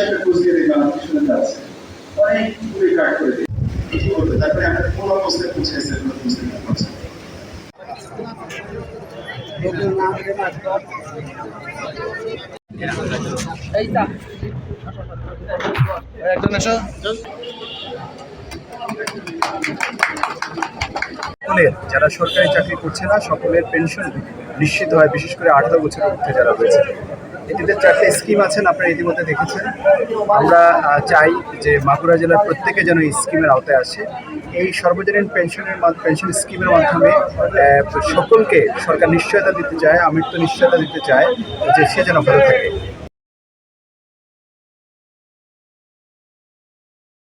একটা খোঁজ দিয়ে দেখলাম পিছনে আছে অনেকগুলি কাট করে দিই কি করবে তারপরে আমাদের কোন অবস্থায় পৌঁছেছে বুঝতে পারছি একজন এসো। যারা সরকারি চাকরি করছে না সকলের পেনশন নিশ্চিত হয়, বিশেষ করে 18 বছরের মধ্যে যারা রয়েছে। এটিতে 4টে স্কিম আছেন, আপনারা ইতিমধ্যে দেখেছেন। আমরা চাই যে মাগুরা জেলার প্রত্যেকে যেন এই স্কিমের আওতায় আসে। এই সর্বজনীন পেনশন স্কিমের মাধ্যমে সকলকে সরকার নিশ্চয়তা দিতে চায়, আমৃত্যু নিশ্চয়তা দিতে চায় যে সে যেন ভালো থাকে।